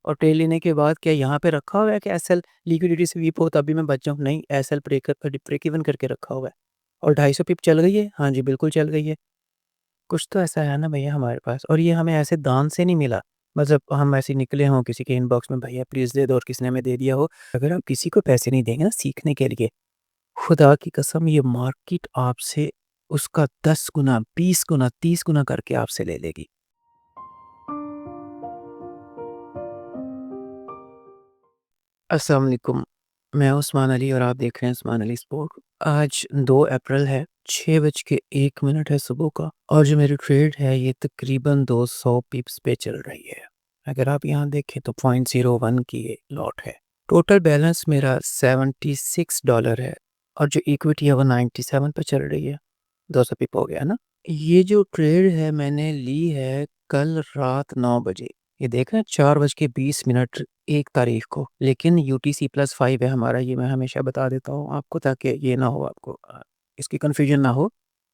और ट्रेड लेने के बाद क्या यहाँ पे रखा हुआ है कि एसएल लिक्विडिटी स्वीप हो तभी मैं बच जाऊँ? नहीं, एसएल ब्रेक इवन करके रखा हुआ है। और 250 पिप चल गई है? हाँ जी, बिल्कुल चल गई है। कुछ तो ऐसा है ना भैया हमारे पास, और ये हमें ऐसे दान से नहीं मिला। मतलब हम ऐसे निकले हों किसी के इनबॉक्स में, भैया प्लीज़ दे दो, और किसी ने हमें दे दिया हो। अगर आप किसी को पैसे नहीं देंगे ना सीखने के लिए, खुदा की कसम ये मार्केट आपसे उसका 10 गुना, 20 गुना, 30 गुना करके आपसे ले लेगी। अस्सलाम वालेकुम, मैं उस्मान अली और आप देख रहे हैं उस्मान अली स्पोर्ट। आज 2 अप्रैल है, 6:01 है सुबह का, और जो मेरी ट्रेड है ये तकरीबन 200 पिप्स पे चल रही है। अगर आप यहाँ देखें तो $0.01 की ये लॉट है। टोटल बैलेंस मेरा $76 है, और जो इक्विटी है वो 97 पे चल रही है। 200 पिप हो गया ना। ये जो ट्रेड है मैंने ली है कल रात 9 बजे। ये देख रहे हैं 4:20 1 तारीख को, लेकिन UTC+5 है हमारा, ये मैं हमेशा बता देता हूँ आपको ताकि ये ना हो आपको इसकी कन्फ्यूजन ना हो।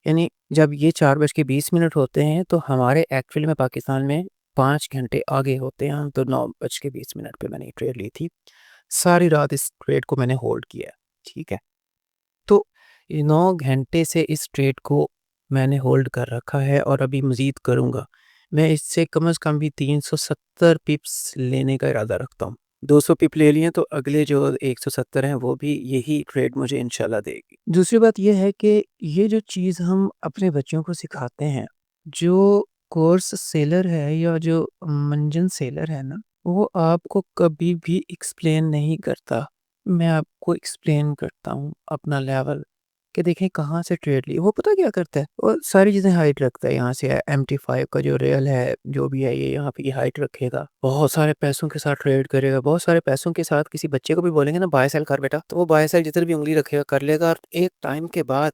यानी जब ये 4:20 होते हैं तो हमारे एक्चुअल में पाकिस्तान में 5 घंटे आगे होते हैं हम, तो 9:20 पे मैंने ये ट्रेड ली थी। सारी रात इस ट्रेड को मैंने होल्ड किया है, ठीक है। तो ये 9 घंटे से इस ट्रेड को मैंने होल्ड कर रखा है और अभी मज़ीद करूँगा। मैं इससे कम से कम भी 370 पिप्स लेने का इरादा रखता हूँ। 200 पिप ले लिए तो अगले जो 170 हैं वो भी यही ट्रेड मुझे इंशाल्लाह देगी। दूसरी बात ये है कि ये जो चीज़ हम अपने बच्चों को सिखाते हैं, जो कोर्स सेलर है या जो मंजन सेलर है ना, वो आपको कभी भी एक्सप्लेन नहीं करता। मैं आपको एक्सप्लेन करता हूँ अपना लेवल, कि देखें कहाँ से ट्रेड ली। वो पता क्या करता है? वो सारी चीज़ें हाइड रखता है। यहाँ से MT5 का जो रियल है, जो भी है ये यहाँ पे ये हाइड रखेगा। बहुत सारे पैसों के साथ ट्रेड करेगा। बहुत सारे पैसों के साथ किसी बच्चे को भी बोलेंगे ना बाय सेल कर बेटा, तो वो बाय सेल जिधर भी उँगली रखेगा कर लेगा, और एक टाइम के बाद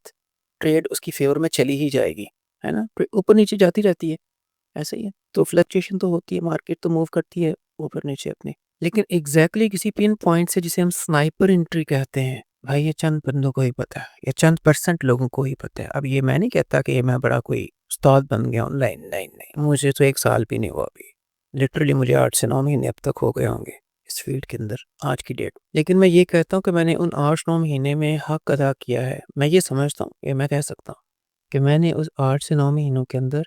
ट्रेड उसकी फ़ेवर में चली ही जाएगी, है ना? फिर ऊपर-नीचे जाती रहती है, ऐसा ही है। तो फ्लक्चुएशन तो होती है, मार्केट तो मूव करती है ऊपर-नीचे अपने। लेकिन एग्ज़ैक्टली किसी पिन पॉइंट से जिसे हम स्नाइपर एंट्री कहते हैं, भाई ये चंद बंदों को ही पता है, ये चंद परसेंट लोगों को ही पता है। अब ये मैं नहीं कहता कि मैं बड़ा कोई उस्ताद बन गया हूँ, नहीं, नहीं, नहीं। मुझे तो 1 साल भी नहीं हुआ अभी। लिटरली मुझे 8 से 9 महीने अब तक हो गए होंगे इस फ़ील्ड के अंदर, आज की डेट। लेकिन मैं ये कहता हूँ कि मैंने उन 8-9 महीने में हक अदा किया है। मैं ये समझता हूँ, ये मैं कह सकता हूँ कि मैंने उस 8 से 9 महीनों के अंदर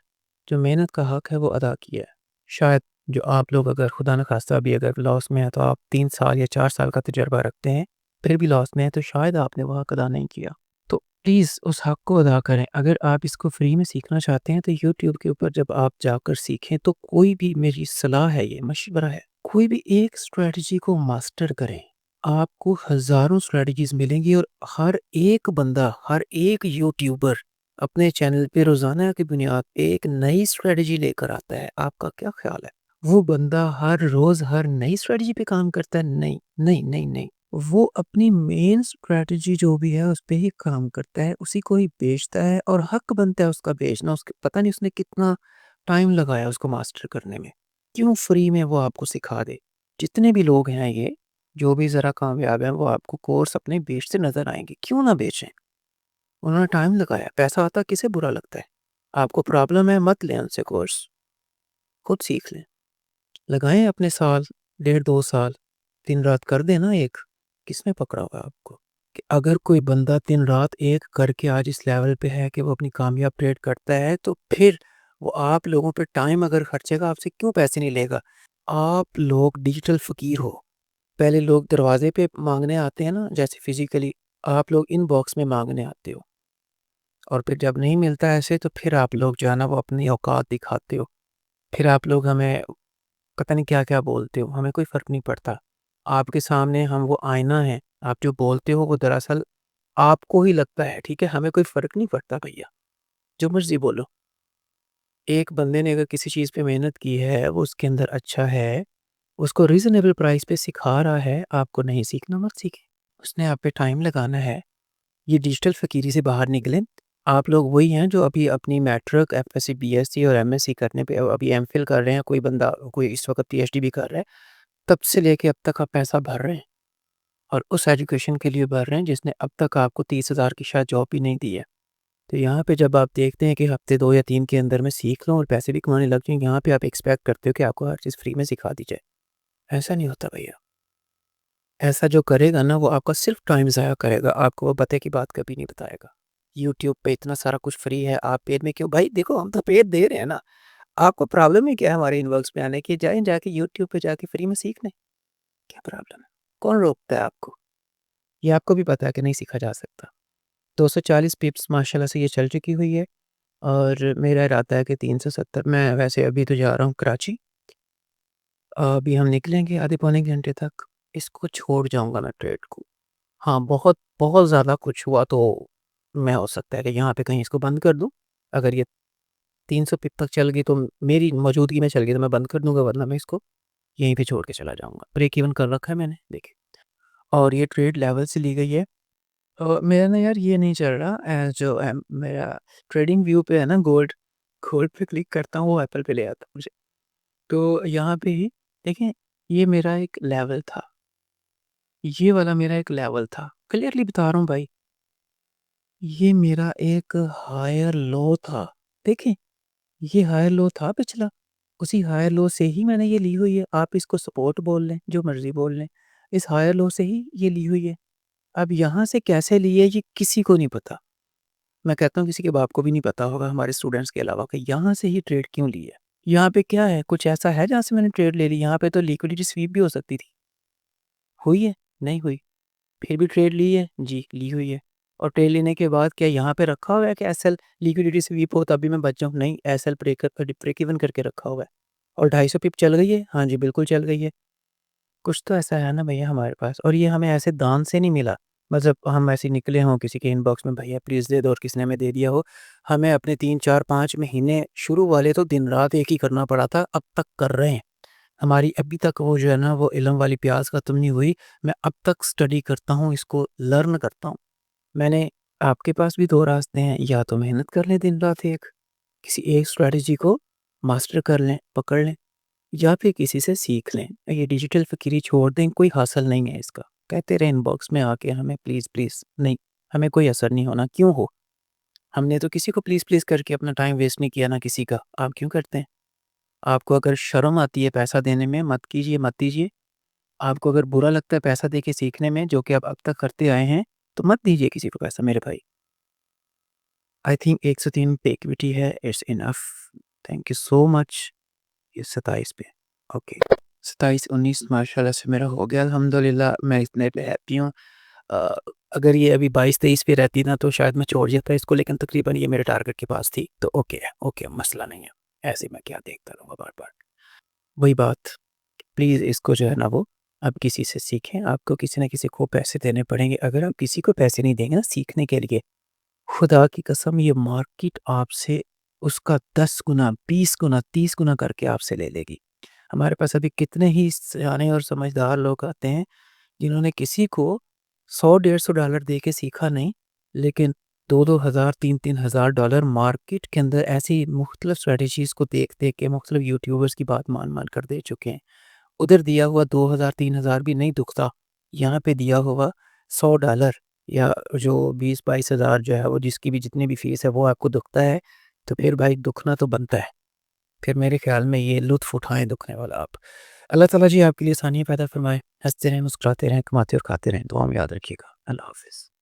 जो मेहनत का हक है वो अदा किया है। शायद जो आप लोग अगर खुदा न खास्ता अभी अगर लॉस में हैं तो आप 3 साल या 4 साल का तजुर्बा रखते हैं, फिर भी लॉस में हैं, तो शायद आपने वो हक अदा नहीं किया। तो प्लीज़ उस हक को अदा करें। अगर आप इसको फ्री में सीखना चाहते हैं तो यूट्यूब के ऊपर जब आप जाकर सीखें तो कोई भी, मेरी सलाह है ये, मशवरा है, कोई भी एक स्ट्रैटेजी को मास्टर करें। आपको हज़ारों स्ट्रैटेजीज़ मिलेंगी, और हर एक बंदा, हर एक यूट्यूबर अपने चैनल पे रोज़ाना की बुनियाद पे एक नई स्ट्रैटेजी लेकर आता है। आपका क्या ख़्याल है? वो बंदा हर रोज़ हर नई स्ट्रैटेजी पे काम करता है? नहीं, नहीं, नहीं, नहीं। वो अपनी मेन स्ट्रैटेजी जो भी है उस पे ही काम करता है, उसी को ही बेचता है, और हक बनता है उसका बेचना। उसके पता नहीं उसने कितना टाइम लगाया उसको मास्टर करने में। क्यों फ्री में वो आपको सिखा दे? जितने भी लोग हैं ये, जो भी ज़रा कामयाब हैं, वो आपको कोर्स अपने बेचते नज़र आएँगे। क्यों ना बेचें? उन्होंने टाइम लगाया, पैसा आता किसे बुरा लगता है? आपको प्रॉब्लम है मत लें उनसे कोर्स, खुद सीख लें। लगाएँ अपने साल, डेढ़ 2 साल, दिन-रात कर दें ना एक, किसने पकड़ा हुआ है आपको? कि अगर कोई बंदा दिन-रात एक करके आज इस लेवल पे है कि वो अपनी कामयाब ट्रेड करता है, तो फिर वो आप लोगों पे टाइम अगर खर्चेगा, आपसे क्यों पैसे नहीं लेगा? आप लोग डिजिटल फ़कीर हो। पहले लोग दरवाज़े पे माँगने आते हैं ना, जैसे फ़िज़िकली, आप लोग इनबॉक्स में माँगने आते हो। और फिर जब नहीं मिलता ऐसे तो फिर आप लोग जो है ना वो अपनी औकात दिखाते हो। फिर आप लोग हमें पता नहीं क्या-क्या बोलते हो, हमें कोई फ़र्क नहीं पड़ता। आपके सामने हम वो आईना है, आप जो बोलते हो वो दरअसल आपको ही लगता है, ठीक है? हमें कोई फ़र्क नहीं पड़ता भैया, जो मर्ज़ी बोलो। एक बंदे ने अगर किसी चीज़ पे मेहनत की है, वो उसके अंदर अच्छा है, उसको रीज़नेबल प्राइस पे सिखा रहा है, आपको नहीं सीखना मत सीखें। उसने आप पे टाइम लगाना है। ये डिजिटल फ़कीरी से बाहर निकलें। आप लोग वही हैं जो अभी अपनी मैट्रिक, एफएससी, बीएससी और एमएससी करने पे अभी एमफिल कर रहे हैं। कोई बंदा, कोई इस वक़्त पीएचडी भी कर रहा है। तब से लेके अब तक आप पैसा भर रहे हैं, और उस एजुकेशन के लिए भर रहे हैं जिसने अब तक आपको 30,000 की शायद जॉब भी नहीं दी है। तो यहाँ पे जब आप देखते हैं कि हफ़्ते 2 या 3 के अंदर में सीख लो और पैसे भी कमाने लग जाएँ, यहाँ पे आप एक्सपेक्ट करते हो कि आपको हर चीज़ फ्री में सिखा दी जाए। ऐसा नहीं होता भैया। ऐसा जो करेगा ना वो आपका सिर्फ़ टाइम ज़ाया करेगा, आपको वो पते की बात कभी नहीं बताएगा। यूट्यूब पे इतना सारा कुछ फ्री है, आप पेड में क्यों भाई देखो हम तो पेड दे रहे हैं ना, आपको प्रॉब्लम ही क्या है हमारे इनबॉक्स में आने की? जाएँ जाके यूट्यूब पे जाके फ्री में सीख लें, क्या प्रॉब्लम है? कौन रोकता है आपको? ये आपको भी पता है कि नहीं सीखा जा सकता। 240 पिप्स माशाल्लाह से ये चल चुकी हुई है और मेरा इरादा है कि 370 मैं वैसे अभी तो जा रहा हूँ कराची। अभी हम निकलेंगे आधे पौने घंटे तक, इसको छोड़ जाऊँगा मैं ट्रेड को। हाँ, बहुत बहुत ज़्यादा कुछ हुआ तो मैं हो सकता है कि यहाँ पे कहीं इसको बंद कर दूँ। अगर ये 300 पिप तक चल गई तो मेरी मौजूदगी में चल गई तो मैं बंद कर दूँगा वरना मैं इसको यहीं पे छोड़ के चला जाऊँगा। ब्रेक इवन कर रखा है मैंने देखिए और ये ट्रेड लेवल से ली गई है। मेरा ना यार ये नहीं चल रहा जो मेरा ट्रेडिंग व्यू पे है ना गोल्ड, गोल्ड पे क्लिक करता हूँ वो एप्पल पे ले आता है मुझे। तो यहाँ पे ही देखें ये मेरा एक लेवल था, ये वाला मेरा एक लेवल था। क्लियरली बता रहा हूँ भाई, ये मेरा एक हायर लो था। देखें, ये हायर लो था पिछला, उसी हायर लो से ही मैंने ये ली हुई है। आप इसको सपोर्ट बोल लें, जो मर्ज़ी बोल लें। इस हायर लो से ही ये ली हुई है। अब यहाँ से कैसे ली है ये किसी को नहीं पता। मैं कहता हूँ किसी के बाप को भी नहीं पता होगा हमारे स्टूडेंट्स के अलावा कि यहाँ से ही ट्रेड क्यों ली है। यहाँ पे क्या है, कुछ ऐसा है जहाँ से मैंने ट्रेड ले ली? यहाँ पे तो लिक्विडिटी स्वीप भी हो सकती थी। हुई है? नहीं हुई। फिर भी ट्रेड ली है? जी, ली हुई है। और ट्रेड लेने के बाद क्या यहाँ पे रखा हुआ है कि एसएल लिक्विडिटी स्वीप हो तभी मैं बच जाऊँ? नहीं, एसएल ब्रेक इवन करके रखा हुआ है। और 250 पिप चल गई है? हाँ जी, बिल्कुल चल गई है। कुछ तो ऐसा है ना भैया हमारे पास और ये हमें ऐसे दान से नहीं मिला। मतलब हम ऐसे निकले हों किसी के इनबॉक्स में भैया प्लीज़ दे दो और किसी ने हमें दे दिया हो। हमें अपने 3, 4, 5 महीने शुरू वाले तो दिन-रात एक ही करना पड़ा था, अब तक कर रहे हैं। हमारी अभी तक वो जो है ना वो इल्म वाली प्यास खत्म नहीं हुई। मैं अब तक स्टडी करता हूँ, इसको लर्न करता हूँ। मैंने आपके पास भी 2 रास्ते हैं, या तो मेहनत कर लें दिन-रात एक, किसी एक स्ट्रैटेजी को मास्टर कर लें, पकड़ लें या फिर किसी से सीख लें। ये डिजिटल फ़कीरी छोड़ दें, कोई हासिल नहीं है इसका। कहते रहें इनबॉक्स में आके हमें प्लीज़, प्लीज़, नहीं, हमें कोई असर नहीं होना। क्यों हो? हमने तो किसी को प्लीज़, प्लीज़ करके अपना टाइम वेस्ट नहीं किया ना किसी का। आप क्यों करते हैं? आपको अगर शर्म आती है पैसा देने में, मत कीजिए, मत दीजिए। आपको अगर बुरा लगता है पैसा देके सीखने में, जो कि आप अब तक करते आए हैं, तो मत दीजिए किसी को पैसा मेरे भाई। आई थिंक 103 पे इक्विटी है, it's enough. Thank you so much. ये 27 पे, ओके। 27-19 माशाल्लाह से मेरा हो गया अल्हम्दुलिल्लाह, मैं इतने पे हैप्पी हूँ। अ, अगर ये अभी 22-23 पे रहती ना तो शायद मैं छोड़ देता इसको लेकिन तकरीबन ये मेरे टारगेट के पास थी, तो ओके है, ओके मसला नहीं है। ऐसे मैं क्या देखता रहूँगा बार-बार। वही बात, प्लीज़ इसको जो है ना वो आप किसी से सीखें, आपको किसी न किसी को पैसे देने पड़ेंगे। अगर आप किसी को पैसे नहीं देंगे ना सीखने के लिए, खुदा की कसम ये मार्केट आपसे उसका 10 गुना, 20 गुना, 30 गुना करके आपसे ले लेगी। हमारे पास अभी कितने ही सयाने और समझदार लोग आते हैं, जिन्होंने किसी को 100 डेढ़ सौ डॉलर दे के सीखा नहीं, लेकिन 2-2 हज़ार, 3-3 हज़ार डॉलर मार्केट के अंदर ऐसी मुख्तलिफ स्ट्रैटेजीज़ को देख-देख के मुख्तलिफ यूट्यूबर्स की बात मान-मान कर दे चुके हैं। उधर दिया हुआ 2000 3000 भी नहीं दुखता, यहाँ पे दिया हुआ 100 डॉलर या जो 20-22 हज़ार जो है वो जिसकी भी जितनी भी फ़ीस है वो आपको दुखता है, तो फिर भाई दुखना तो बनता है। फिर मेरे ख़्याल में ये लुत्फ़ उठाएँ दुखने वाला आप। अल्लाह ताला जी आपके लिए आसानियाँ पैदा फ़रमाए, हँसते रहें, मुस्कुराते रहें, कमाते और खाते रहें। दुआ में याद रखिएगा। अल्लाह हाफ़िज़।